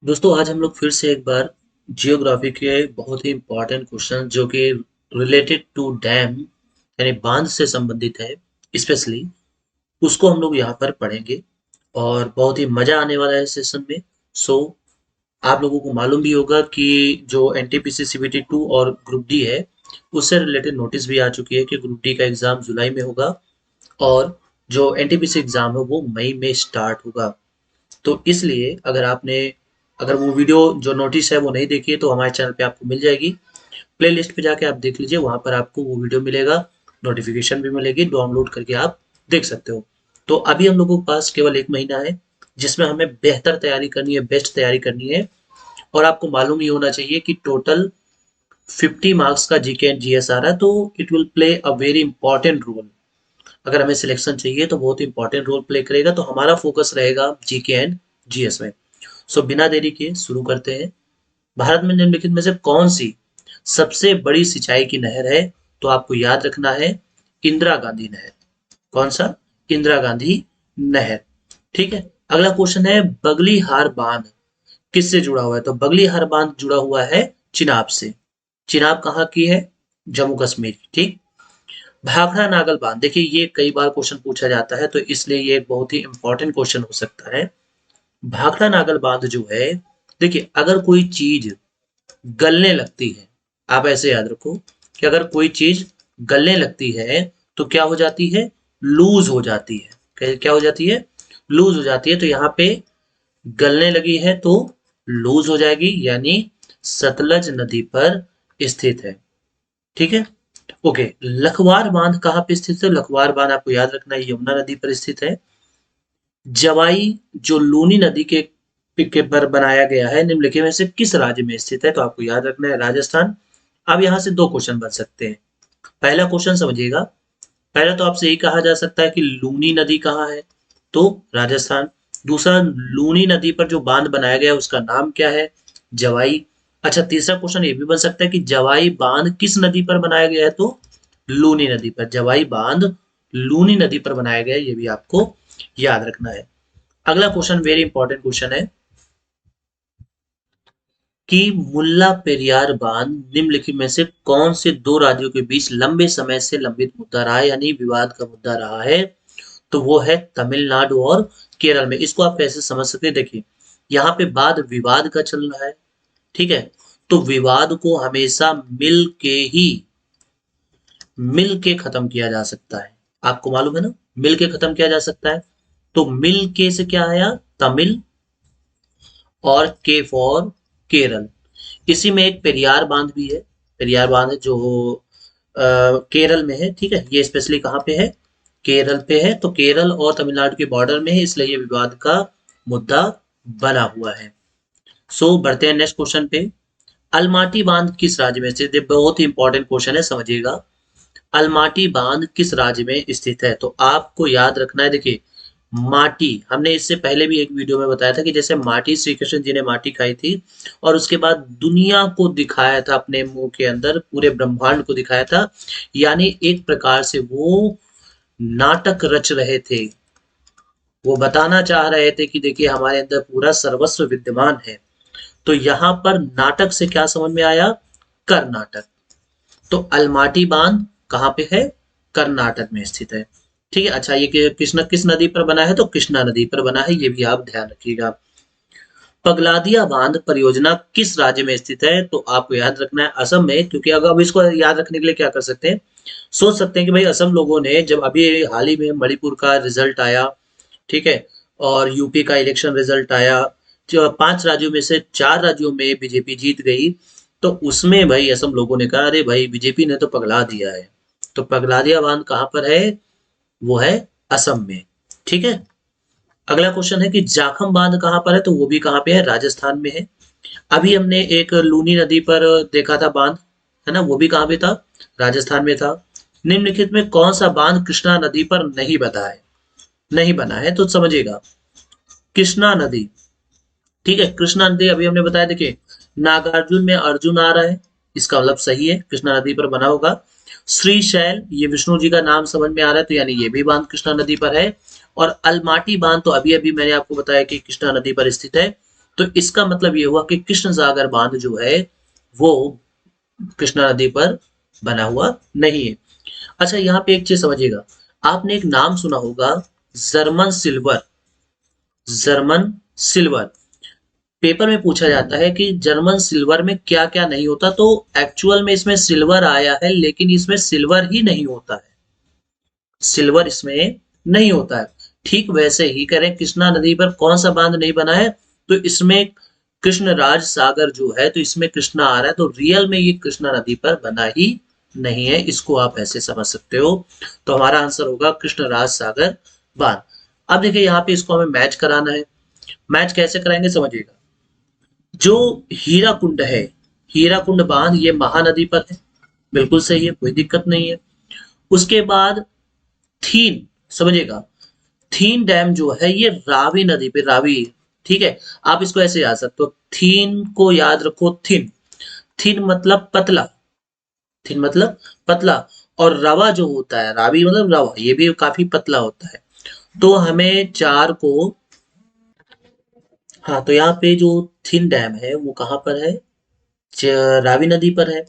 दोस्तों आज हम लोग फिर से एक बार जियोग्राफी के बहुत ही इम्पोर्टेंट क्वेश्चन जो कि रिलेटेड टू डैम यानी बांध से संबंधित है स्पेशली उसको हम लोग यहाँ पर पढ़ेंगे और बहुत ही मजा आने वाला है सेशन में। सो आप लोगों को मालूम भी होगा कि जो एनटीपीसी सीबीटी 2 और ग्रुप डी है उससे रिलेटेड नोटिस भी आ चुकी है कि ग्रुप डी का एग्जाम जुलाई में होगा और जो एनटीपीसी एग्जाम है वो मई में स्टार्ट होगा। तो इसलिए अगर वो वीडियो जो नोटिस है वो नहीं देखी है तो हमारे चैनल पे आपको मिल जाएगी। प्लेलिस्ट पे जाके आप देख लीजिए, वहां पर आपको वो वीडियो मिलेगा, नोटिफिकेशन भी मिलेगी, डाउनलोड करके आप देख सकते हो। तो अभी हम लोगों के पास केवल 1 महीना है जिसमें हमें बेहतर तैयारी करनी है, बेस्ट तैयारी करनी है। और आपको मालूम ही होना चाहिए कि टोटल 50 मार्क्स का जीके एंड जीएस आ रहा है, तो it will play a very important role. अगर हमें सिलेक्शन चाहिए तो बहुत इंपॉर्टेंट रोल प्ले करेगा, तो हमारा फोकस रहेगा जीके एंड जीएस में। सो बिना देरी के शुरू करते हैं। भारत में निम्नलिखित में से कौन सी सबसे बड़ी सिंचाई की नहर है? तो आपको याद रखना है इंदिरा गांधी नहर। कौन सा? इंदिरा गांधी नहर। ठीक है। अगला क्वेश्चन है बगली हार बांध किससे जुड़ा हुआ है? तो बगली हार बांध जुड़ा हुआ है चिनाब से। चिनाब कहाँ की है? जम्मू कश्मीर की। ठीक। भाखड़ा नागल बांध, देखिए ये कई बार क्वेश्चन पूछा जाता है तो इसलिए ये एक बहुत ही इंपॉर्टेंट क्वेश्चन हो सकता है। भाखड़ा नागल बांध जो है, देखिए अगर कोई चीज गलने लगती है, आप ऐसे याद रखो कि अगर कोई चीज गलने लगती है तो क्या हो जाती है? लूज हो जाती है। क्या हो जाती है? लूज हो जाती है। तो यहाँ पे गलने लगी है तो लूज हो जाएगी, यानी सतलज नदी पर स्थित है। ठीक है। ओके। लखवार बांध कहाँ पे स्थित है? लखवार बांध आपको याद रखना है यमुना नदी पर स्थित है। जवाई जो लूनी नदी के पर बनाया गया है निम्नलिखित में से किस राज्य में स्थित है? तो आपको याद रखना है राजस्थान। अब यहां से दो क्वेश्चन बन सकते हैं। पहला क्वेश्चन समझिएगा। पहला तो आपसे यही कहा जा सकता है कि लूनी नदी कहाँ है? तो राजस्थान। दूसरा, लूनी नदी पर जो बांध बनाया गया है उसका नाम क्या है? जवाई। अच्छा, तीसरा क्वेश्चन ये भी बन सकता है कि जवाई बांध किस नदी पर बनाया गया है? तो लूनी नदी पर। जवाई बांध लूनी नदी पर बनाया गया है, ये भी आपको याद रखना है। अगला क्वेश्चन वेरी इंपॉर्टेंट क्वेश्चन है कि मुल्ला पेरियार बांध निम्नलिखित में से कौन से दो राज्यों के बीच लंबे समय से लंबित मुद्दा रहा है, यानी विवाद का मुद्दा रहा है? तो वो है तमिलनाडु और केरल में। इसको आप कैसे समझ सकते हैं? देखिए यहाँ पे वाद विवाद का चल रहा है। ठीक है। तो विवाद को हमेशा मिल के खत्म किया जा सकता है। आपको मालूम है ना, मिल के खत्म किया जा सकता है। तो मिल के से क्या आया? तमिल, और के फॉर केरल। इसी में एक पेरियार बांध भी है। पेरियार बांध जो केरल में है। ठीक है। ये स्पेशली कहाँ पे है? केरल पे है। तो केरल और तमिलनाडु के बॉर्डर में है, इसलिए ये विवाद का मुद्दा बना हुआ है। सो बढ़ते हैं नेक्स्ट क्वेश्चन पे। अलमाटी बांध किस राज्य में स्थित है? बहुत ही इंपॉर्टेंट क्वेश्चन है, समझिएगा। अलमाटी बांध किस राज्य में स्थित है? तो आपको याद रखना है। देखिए माटी, हमने इससे पहले भी एक वीडियो में बताया था कि जैसे माटी, श्री कृष्ण जी ने माटी खाई थी और उसके बाद दुनिया को दिखाया था, अपने मुंह के अंदर पूरे ब्रह्मांड को दिखाया था। यानी एक प्रकार से वो नाटक रच रहे थे। वो बताना चाह रहे थे कि देखिए हमारे अंदर पूरा सर्वस्व विद्यमान है। तो यहाँ पर नाटक से क्या समझ में आया? कर्नाटक। तो अलमाटी बांध कहाँ पे है? कर्नाटक में स्थित है। ठीक है। अच्छा, ये कृष्णा किस नदी पर बना है? तो कृष्णा नदी पर बना है, ये भी आप ध्यान रखिएगा। पगलादिया बांध परियोजना किस राज्य में स्थित है? तो आपको याद रखना है असम में, क्योंकि अगर अब इसको याद रखने के लिए क्या कर सकते हैं, सोच सकते हैं कि भाई असम लोगों ने जब अभी हाल ही में मणिपुर का रिजल्ट आया, ठीक है, और यूपी का इलेक्शन रिजल्ट आया, जो 5 राज्यों में से 4 राज्यों में बीजेपी जीत गई, तो उसमें भाई असम लोगों ने कहा अरे भाई बीजेपी ने तो पगला दिया है। तो पगलादिया बांध कहाँ पर है? वो है असम में। ठीक है। अगला क्वेश्चन है कि जाखम बांध कहाँ पर है? तो वो भी कहाँ पे है? राजस्थान में है। अभी हमने एक लूनी नदी पर देखा था बांध, है ना, वो भी कहाँ पे था? राजस्थान में था। निम्नलिखित में कौन सा बांध कृष्णा नदी पर नहीं बना है? तो समझिएगा, कृष्णा नदी। ठीक है। कृष्णा नदी अभी हमने बताया। देखिए नागार्जुन में अर्जुन आ रहा है, इसका मतलब सही है, कृष्णा नदी पर बना होगा। श्रीशैल, ये विष्णु जी का नाम समझ में आ रहा है, तो यानी ये भी बांध कृष्णा नदी पर है। और अलमाटी बांध तो अभी अभी मैंने आपको बताया कि कृष्णा नदी पर स्थित है। तो इसका मतलब ये हुआ कि कृष्ण सागर बांध जो है वो कृष्णा नदी पर बना हुआ नहीं है। अच्छा, यहाँ पे एक चीज समझिएगा, आपने एक नाम सुना होगा, German silver. German silver paper में पूछा जाता है कि जर्मन सिल्वर में क्या क्या नहीं होता, तो एक्चुअल में इसमें सिल्वर आया है लेकिन इसमें सिल्वर ही नहीं होता है, सिल्वर इसमें नहीं होता है। ठीक वैसे ही करें, कृष्णा नदी पर कौन सा बांध नहीं बना है, तो इसमें कृष्णराज सागर जो है, तो इसमें कृष्णा आ रहा है, तो रियल में ये कृष्णा नदी पर बना ही नहीं है, इसको आप ऐसे समझ सकते हो। तो हमारा आंसर होगा कृष्णराज सागर बांध। अब देखिए यहाँ पे इसको हमें मैच कराना है। मैच कैसे कराएंगे समझिएगा, जो हीरा कुंड है, हीरा कुंड बांध ये महानदी पर है, बिल्कुल सही है, कोई दिक्कत नहीं है। उसके बाद थीन, समझिएगा, थीन डैम जो है ये रावी नदी पे, रावी, ठीक है। आप इसको ऐसे याद सकते हो, थीन को याद रखो, थिन, थिन मतलब पतला, थिन मतलब पतला, और रवा जो होता है, रावी मतलब रवा, ये भी काफी पतला होता है। तो हमें चार को, हाँ, तो यहाँ पे जो थिन डैम है वो कहाँ पर है, रावी नदी पर है।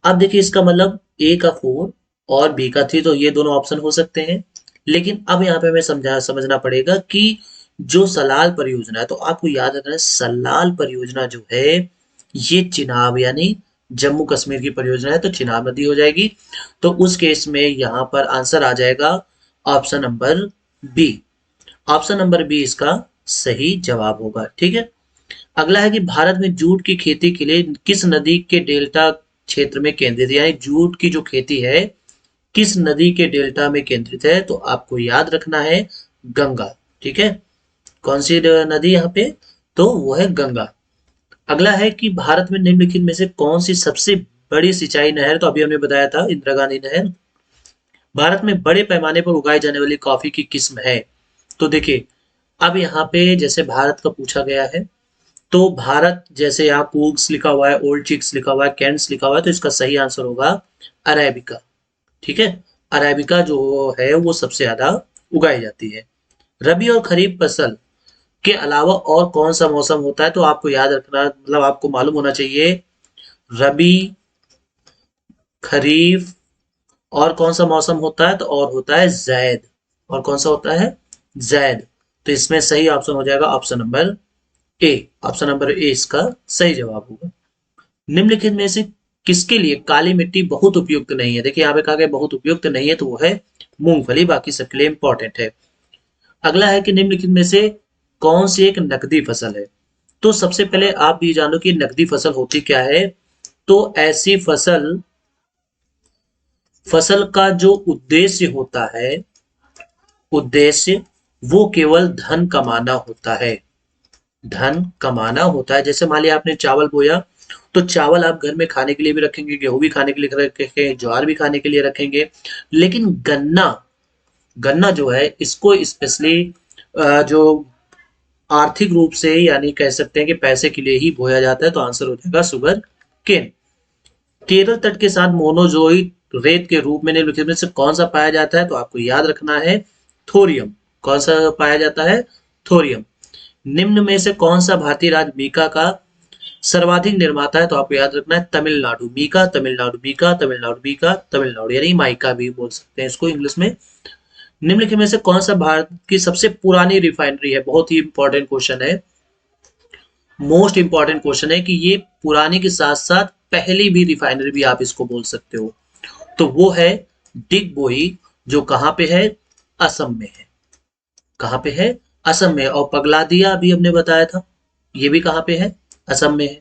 अब देखिए इसका मतलब ए का 4 और बी का 3, तो ये दोनों ऑप्शन हो सकते हैं। लेकिन अब यहाँ पे हमें समझना पड़ेगा कि जो सलाल परियोजना है, तो आपको याद रखना है सलाल परियोजना जो है ये चिनाब यानी जम्मू कश्मीर की परियोजना है, तो चिनाब नदी हो जाएगी। तो उस केस में यहाँ पर आंसर आ जाएगा option number B. Option number B इसका सही जवाब होगा, ठीक है। अगला है कि भारत में जूट की खेती के लिए किस नदी के डेल्टा क्षेत्र में केंद्रित है, यानी जूट की जो खेती है किस नदी के डेल्टा में केंद्रित है, तो आपको याद रखना है गंगा, ठीक है। कौन सी नदी यहाँ पे, तो वो है गंगा। अगला है कि भारत में निम्नलिखित में से कौन सी सबसे बड़ी सिंचाई नहर, तो अभी हमने बताया था इंदिरा गांधी नहर। भारत में बड़े पैमाने पर उगाई जाने वाली कॉफी की किस्म है, तो देखिए अब यहाँ पे जैसे भारत का पूछा गया है, तो भारत जैसे यहाँ कूग्स लिखा हुआ है, ओल्ड चिक्स लिखा हुआ है, कैंट्स लिखा हुआ है, तो इसका सही आंसर होगा अरेबिका, ठीक है। अरेबिका जो है वो सबसे ज्यादा उगाई जाती है। रबी और खरीफ फसल के अलावा और कौन सा मौसम होता है, तो आपको याद रखना, मतलब आपको मालूम होना चाहिए, रबी, खरीफ, और कौन सा मौसम होता है, तो और होता है जैद। और कौन सा होता है, जैद। तो इसमें सही ऑप्शन हो जाएगा option number A. Option number A इसका सही जवाब होगा। निम्नलिखित में से किसके लिए काली मिट्टी बहुत उपयुक्त नहीं है, देखिए यहाँ पे कहा गया बहुत उपयुक्त नहीं है, तो वो है मूंगफली, बाकी सबके लिए इंपॉर्टेंट है। अगला है कि निम्नलिखित में से कौन सी एक नकदी फसल है, तो सबसे पहले आप ये जानो कि नकदी फसल होती क्या है। तो ऐसी फसल, फसल का जो उद्देश्य होता है, उद्देश्य वो केवल धन कमाना होता है, धन कमाना होता है। जैसे मान लिया आपने चावल बोया, तो चावल आप घर में खाने के लिए भी रखेंगे, गेहूं भी खाने के लिए रखेंगे, ज्वार भी खाने के लिए रखेंगे। लेकिन गन्ना, गन्ना जो है इसको स्पेशली जो आर्थिक रूप से यानी कह सकते हैं कि पैसे के लिए ही बोया जाता है, तो आंसर हो जाएगा शुगर केन। केरल तट के साथ मोनोजोइक रेत के रूप में निम्नलिखित में से कौन सा पाया जाता है, तो आपको याद रखना है थोरियम। कौन सा पाया जाता है, थोरियम। निम्न में से कौन सा भारतीय राज्य मीका का सर्वाधिक निर्माता है, तो आपको याद रखना है तमिलनाडु, मीका तमिलनाडु, मीका तमिलनाडु, मीका तमिलनाडु, यानी माइका भी बोल सकते हैं इसको इंग्लिश में। निम्नलिखित में से कौन सा भारत की सबसे पुरानी रिफाइनरी है, बहुत ही इंपॉर्टेंट क्वेश्चन है, मोस्ट इंपॉर्टेंट क्वेश्चन है कि ये पुरानी के साथ साथ पहली भी रिफाइनरी भी आप इसको बोल सकते हो, तो वो है डिगबोई, जो कहां पे है, असम में है। कहां पे है, असम में। और पगलादिया भी हमने बताया था, ये भी कहां पे है, असम में है।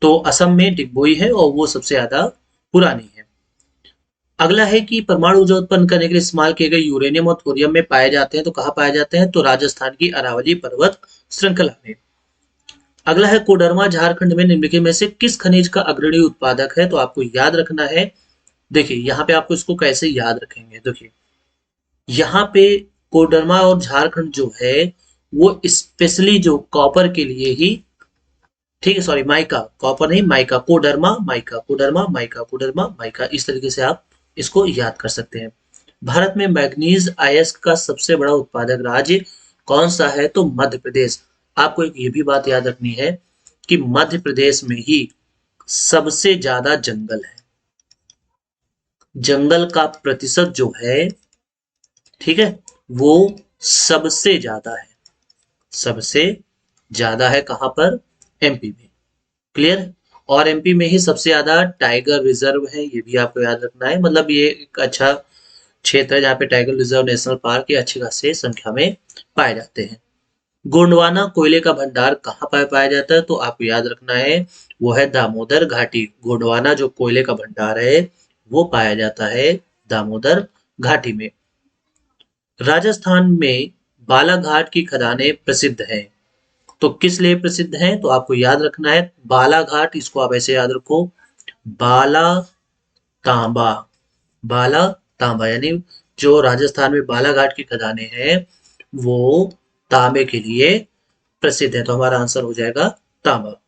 तो असम में डिगबोई है और वो सबसे ज्यादा पुरानी है। अगला है कि परमाणु ऊर्जा उत्पन्न करने के लिए इस्तेमाल किए गए यूरेनियम और थोरियम में पाए जाते हैं, तो कहाँ पाए जाते हैं, तो राजस्थान की अरावली पर्वत श्रृंखला में। अगला है कोडरमा झारखंड में निम्नलिखित में से किस खनिज का अग्रणी उत्पादक है, तो आपको याद रखना है। देखिए यहाँ पे आपको इसको कैसे याद रखेंगे, देखिए यहाँ पे कोडरमा और झारखंड जो है वो स्पेशली जो कॉपर के लिए ही, ठीक है, सॉरी माइका, कॉपर नहीं mica, Koderma mica, Koderma mica, Koderma mica, इस तरीके से आप इसको याद कर सकते हैं। भारत में मैग्नीज अयस्क का सबसे बड़ा उत्पादक राज्य कौन सा है, तो मध्य प्रदेश। आपको एक ये भी बात याद रखनी है कि मध्य प्रदेश में ही सबसे ज्यादा जंगल है। जंगल का प्रतिशत जो है, ठीक है, वो सबसे ज्यादा है। सबसे ज्यादा है कहां पर? एमपी में। क्लियर? और एमपी में ही सबसे ज्यादा टाइगर रिजर्व है, ये भी आपको याद रखना है। मतलब ये एक अच्छा क्षेत्र है जहाँ पे टाइगर रिजर्व नेशनल पार्क ये अच्छी खासी संख्या में पाए जाते हैं। गोंडवाना कोयले का भंडार कहाँ पर पाया जाता है? तो आपको याद रखना है वो है दामोदर घाटी। गोंडवाना जो कोयले का भंडार है वो पाया जाता है दामोदर घाटी में। राजस्थान में बालाघाट की खदानें प्रसिद्ध हैं। तो किस लिए प्रसिद्ध हैं? तो आपको याद रखना है बालाघाट, इसको आप ऐसे याद रखो, बाला तांबा। बाला तांबा यानी जो राजस्थान में बालाघाट की खदानें हैं वो तांबे के लिए प्रसिद्ध है। तो हमारा आंसर हो जाएगा तांबा।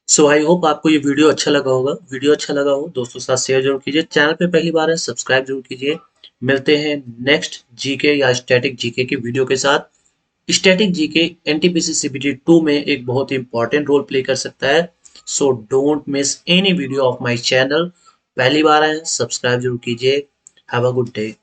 सो आई होप आपको ये वीडियो अच्छा लगा होगा। वीडियो अच्छा लगा हो दोस्तों के साथ शेयर जरूर कीजिए। चैनल पे पहली बार है सब्सक्राइब जरूर कीजिए। मिलते हैं नेक्स्ट जीके या स्टैटिक जीके की वीडियो के साथ। स्टैटिक जीके एनटीपीसी सीबीटी 2 में एक बहुत ही इंपॉर्टेंट रोल प्ले कर सकता है। So don't miss any video of my channel. पहली बार आए सब्सक्राइब जरूर कीजिए। Have a good day.